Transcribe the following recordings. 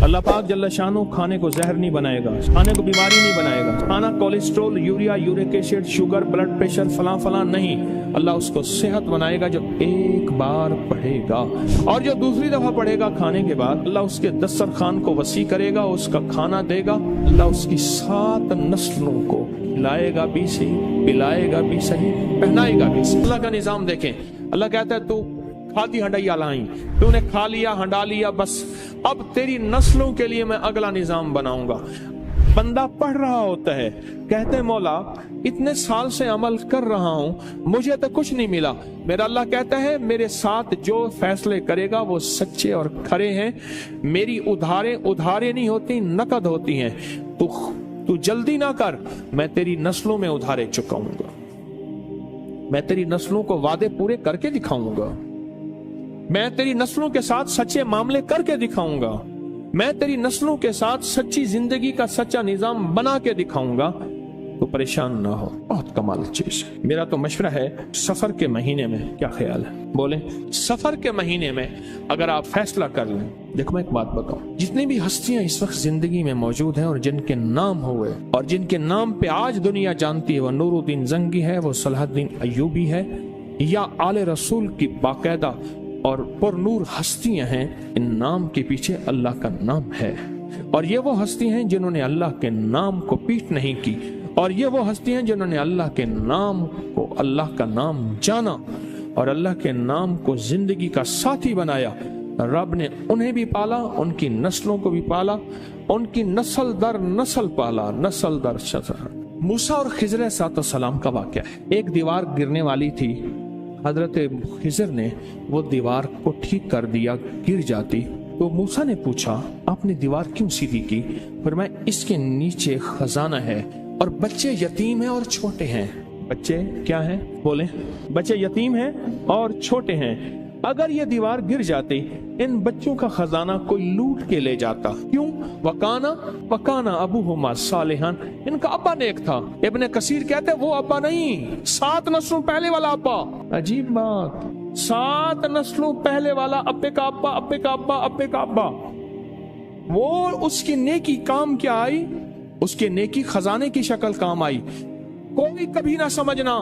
अल्लाह पाक जल्ला शानो खाने को जहर नहीं बनाएगा, खाने को बीमारी नहीं बनाएगा। खाना cholesterol, urea, uric acid, sugar, blood pressure, फला नहीं, अल्लाह उसको सेहत बनाएगा जो एक बार पढ़ेगा। और जो दूसरी दफा पढ़ेगा खाने के बाद, अल्लाह उसके दस्तरखान को वसी करेगा, उसका खाना देगा। अल्लाह उसकी 7 नस्लों को खिलाएगा भी सही, पिलाएगा भी सही, पहनाएगा भी सही। अल्लाह का निजाम देखें। अल्लाह कहता है तू खाती हंडैया लाई, तूने खा लिया, हंडा लिया, बस अब तेरी नस्लों के लिए मैं अगला निजाम बनाऊंगा। बंदा पढ़ रहा होता है, कहते हैं मौला इतने साल से अमल कर रहा हूं, मुझे तो कुछ नहीं मिला। मेरा अल्लाह कहता है मेरे साथ जो फैसले करेगा वो सच्चे और खरे हैं। मेरी उधारे नहीं होती, नकद होती हैं। तू जल्दी ना कर, मैं तेरी नस्लों में उधारे चुकाऊंगा, मैं तेरी नस्लों को वादे पूरे करके दिखाऊंगा, मैं तेरी नस्लों के साथ सच्चे मामले करके दिखाऊंगा, मैं तेरी नस्लों के साथ सच्ची जिंदगी का सच्चा निजाम बना के दिखाऊंगा। तो परेशान ना हो, बहुत कमाल चीज है। मेरा तो मशवरा है सफर के महीने में, क्या ख्याल है? बोले सफर के महीने में अगर आप फैसला कर लें। देखो मैं एक बात बताऊं, जितनी भी हस्तियां इस वक्त जिंदगी में मौजूद हैं और जिनके नाम हुए और जिनके नाम पे आज दुनिया जानती है, वो नूरुद्दीन जंगी है, वो सलाहुद्दीन अय्यूबी है, या आले रसूल की बाकायदा और पुरनूर हस्तियां हैं। इन नाम के पीछे अल्लाह का नाम है, और ये वो हस्ती हैं जिन्होंने अल्लाह के नाम को पीठ नहीं की, और ये वो हस्ती हैं जिन्होंने अल्लाह के नाम को, अल्लाह का नाम जाना और अल्लाह के नाम को जिंदगी का साथी बनाया। रब ने उन्हें भी पाला, उनकी नस्लों को भी पाला, उनकी नस्ल दर नस्ल पाला, नस्ल दर नस्ल। मूसा और खिजर अलैहिस्सलाम का वाक़या है। एक दीवार गिरने वाली थी, हजरत खिजर ने वो दीवार को ठीक कर दिया, गिर जाती तो मूसा ने पूछा आपने दीवार क्यों सीधी की? फरमाया इसके नीचे खजाना है और बच्चे यतीम हैं और छोटे हैं। बच्चे क्या हैं? बोले बच्चे यतीम हैं और छोटे हैं। अगर ये दीवार गिर जाती, इन बच्चों का खजाना कोई लूट के ले जाता। क्यों? वकाना अबूहुमा सालिहान, इनका अब्बा नेक था। इब्ने कसीर कहते वो अब्बा नहीं, 7 नस्लों पहले वाला अब्बा। अजीब बात, 7 नस्लों पहले वाला अब्बे का अब्बा, अब्बे का अब्बा, अब्बे का अब्बा। वो उसकी नेकी काम क्या आई? उसके नेकी खजाने की शक्ल काम आई। कोई कभी ना समझना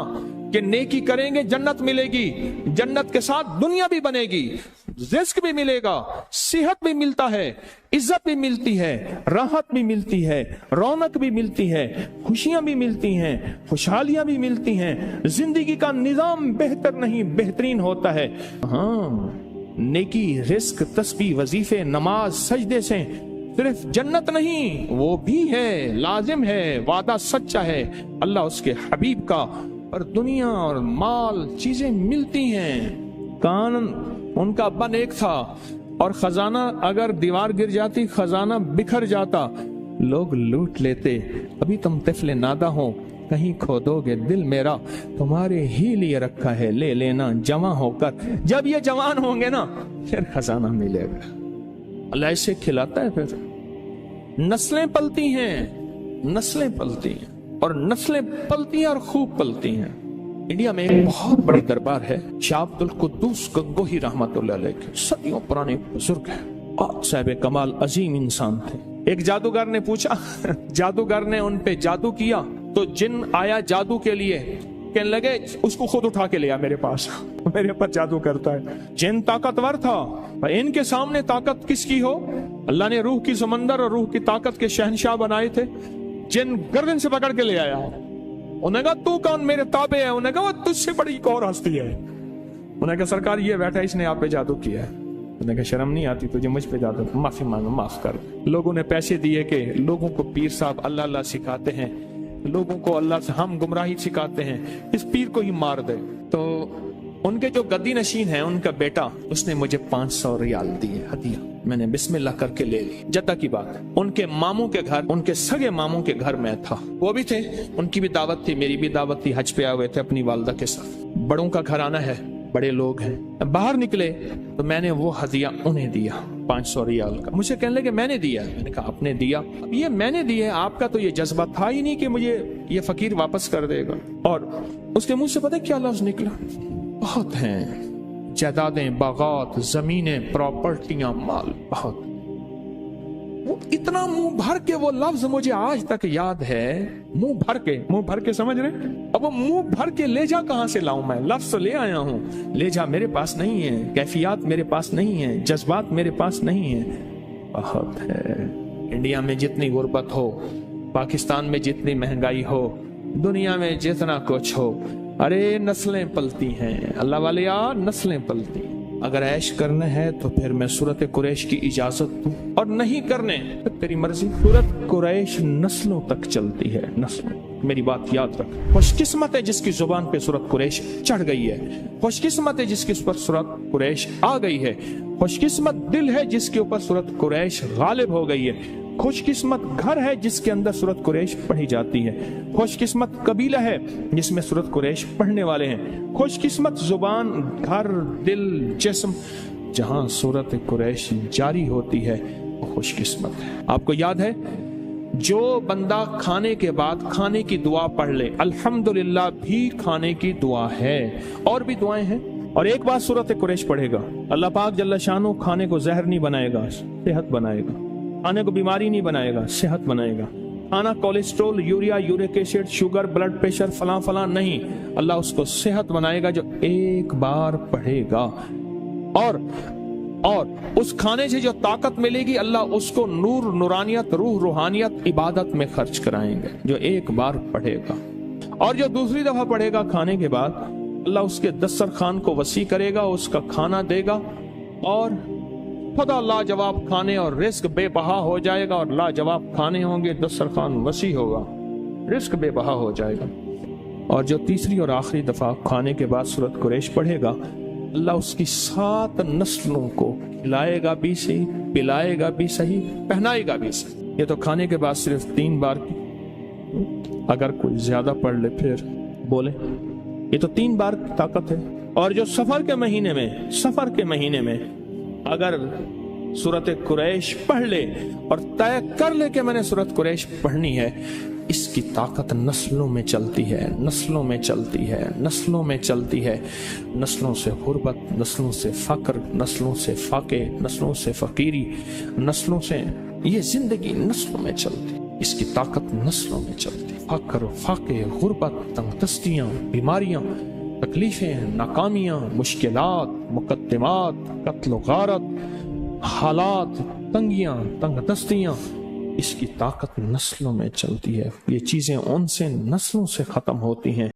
कि नेकी करेंगे जन्नत मिलेगी, जन्नत के साथ दुनिया भी बनेगी, रिस्क भी मिलेगा, सेहत भी मिलता है, इज्जत भी मिलती है, राहत भी मिलती है, रौनक भी मिलती है, खुशियां भी मिलती हैं, खुशहालियां भी मिलती हैं। जिंदगी का निजाम बेहतर नहीं बेहतरीन होता है। हाँ, नेकी, रिस्क, तस्बीह, वजीफे, नमाज, सजदे से सिर्फ जन्नत नहीं, वो भी है, लाजिम है, वादा सच्चा है अल्लाह उसके हबीब का। और दुनिया और माल चीजें मिलती हैं। कान उनका अब्बा नेक था और खजाना, अगर दीवार गिर जाती खजाना बिखर जाता, लोग लूट लेते। अभी तुम तिफले नादा हो, कहीं खो दोगे दिल मेरा, तुम्हारे ही लिए रखा है, ले लेना जवां होकर। जब ये जवान होंगे ना फिर खजाना मिलेगा। अल्लाह इसे खिलाता है। फिर नस्लें पलती हैं, नस्लें पलती हैं, और नस्लें पलती हैं और खूब पलती हैं। इंडिया में एक बहुत बड़ी दरबार है, शाह अब्दुल कुद्दूस गंगोही रहमतुल्लाह अलैह के, सदियों पुराने बुजुर्ग हैं, बहुत साहिब कमाल अजीम इंसान थे। एक जादूगर ने पूछा जादूगर ने उन पे जादू किया तो जिन आया जादू के लिए, कहने लगे उसको खुद उठा के ले आ मेरे पास, मेरे पर जादू करता है। जिन ताकतवर था, इनके सामने ताकत किसकी हो? अल्लाह ने रूह की समंदर और रूह की ताकत के शहनशाह बनाए थे। जिन गर्दन से पकड़ के ले आया, उन्हें कहा तू कौन, मेरे ताबे है। उन्हें कहा वो तुझसे बड़ी एक और हस्ती है। उन्हें कहा सरकार ये बैठा, इसने आप पे जादू किया है। उन्हें कहा शर्म नहीं आती तुझे मुझ पे जादू? माफी मांगो, माफ कर। लोगों ने पैसे दिए कि लोगों को पीर साहब अल्लाह अल्लाह सिखाते हैं, लोगों को अल्लाह से हम गुमराही सिखाते हैं, इस पीर को ही मार दे। तो उनके जो गद्दी नशीन है, उनका बेटा, उसने मुझे 500 रियाल दिए हदिया। मैंने बिस्मिल्लाह करके ले ली। जद्दा की बात, उनके मामू के घर, उनके सगे मामू के घर में था, वो भी थे, उनकी भी दावत थी, मेरी भी दावत थी। हज पे आए हुए थे अपनी वालदा के साथ। बड़ों का घर आना है, बड़े लोग हैं। बाहर निकले तो मैंने वो हदिया उन्हें दिया, 500 रियाल का। मुझे कहने लगे मैंने दिया। मैंने कहा आपने दिया? अब ये मैंने दिए, आपका तो ये जज्बा था ही नहीं कि मुझे ये फकीर वापस कर देगा। और उसके मुंह से पता क्या लफ्ज निकला? बहुत हैं, जायदादें, बागात, जमीनें, प्रॉपर्टियां, माल बहुत। वो इतना मुंह भर के वो लफ्ज मुझे आज तक याद है, मुंह भर के समझ रहे। अब वो मुंह भर के लेजा कहां से लाऊं मैं? लफ्ज ले आया हूं, लेजा मेरे पास नहीं है, कैफियत मेरे पास नहीं है, जज्बात मेरे पास नहीं है। बहुत है। इंडिया में जितनी गुर्बत हो, पाकिस्तान में जितनी महंगाई हो, दुनिया में जितना कुछ हो, अरे नस्लें पलती हैं अल्लाह वाले यार, नस्लें पलती। अगर ऐश करना है तो फिर मैं सूरत कुरैश की इजाजत दूं, और नहीं करने तो तेरी मर्जी। सूरत कुरैश नस्लों तक चलती है, नस्लों। मेरी बात याद रख। खुशकिस्मत है जिसकी जुबान पे सूरत कुरैश चढ़ गई है, खुशकिस्मत है जिसके ऊपर सूरत कुरैश आ गई है, खुशकिस्मत दिल है जिसके ऊपर सूरत कुरैश गालिब हो गई है, खुशकिस्मत घर है जिसके अंदर सूरत कुरैश पढ़ी जाती है, खुशकिस्मत कबीला है जिसमें सूरत कुरैश पढ़ने वाले हैं, खुशकिस्मत जुबान, घर, दिल, जिस्म जहां सूरत कुरैश जारी होती है वो खुशकिस्मत है। आपको याद है, जो बंदा खाने के बाद खाने की दुआ पढ़ ले, अल्हम्दुलिल्लाह भी खाने की दुआ है, और भी दुआएं हैं। और एक बार सूरत कुरैश पढ़ेगा, अल्लाह पाक जल्ल शानो खाने को जहर नहीं बनाएगा, सेहत बनाएगा। खाने को बीमारी नहीं बनाएगा, सेहत बनाएगा। खाना cholesterol, urea, uric acid, sugar, blood pressure, फलां फलां नहीं, अल्लाह उसको सेहत बनाएगा जो एक बार पढ़ेगा। और उस खाने से जो ताकत मिलेगी, अल्लाह उसको नूर, नूरानियत, रूह, रूहानियत, इबादत में खर्च कराएंगे जो एक बार पढ़ेगा। और जो दूसरी दफा पढ़ेगा खाने के बाद, अल्लाह उसके दस्तरखान को वसी करेगा, उसका खाना देगा, और खुदा लाजवाब खाने और रिस्क बेबहा हो जाएगा, और लाजवाब खाने होंगे, दस्तरखान वसी होगा, रिस्क बेबहा हो जाएगा। और जो तीसरी और आखिरी दफा खाने के बाद सूरत कुरैश पढ़ेगा, अल्लाह उसकी 7 नस्लों को खिलाएगा भी सही, पिलाएगा भी सही, पहनाएगा भी सही। ये तो खाने के बाद सिर्फ 3 बार की, अगर कोई ज्यादा पढ़ ले फिर बोले, ये तो 3 बार की ताकत है। और जो सफर के महीने में अगर सूरत कुरैश पढ़ ले और तय कर ले कि मैंने सूरत कुरैश पढ़नी है, इसकी ताकत नस्लों में चलती है, नस्लों में चलती है, नस्लों में चलती है। नस्लों से गुर्बत, नस्लों से फक्र, नस्लों से फाके, नस्लों से फकीरी, नस्लों से ये जिंदगी नस्लों में चलती, इसकी ताकत नस्लों में चलती। फक्र, फाके, गुर्बत, तंगदस्तियां, बीमारियां, तकलीफें, नाकामियां, मुश्किलात, मुकद्दमात, कत्ल गारत, हालात, तंगियां, तंगदस्तियां, इसकी ताकत नस्लों में चलती है। ये चीजें उनसे नस्लों से खत्म होती हैं।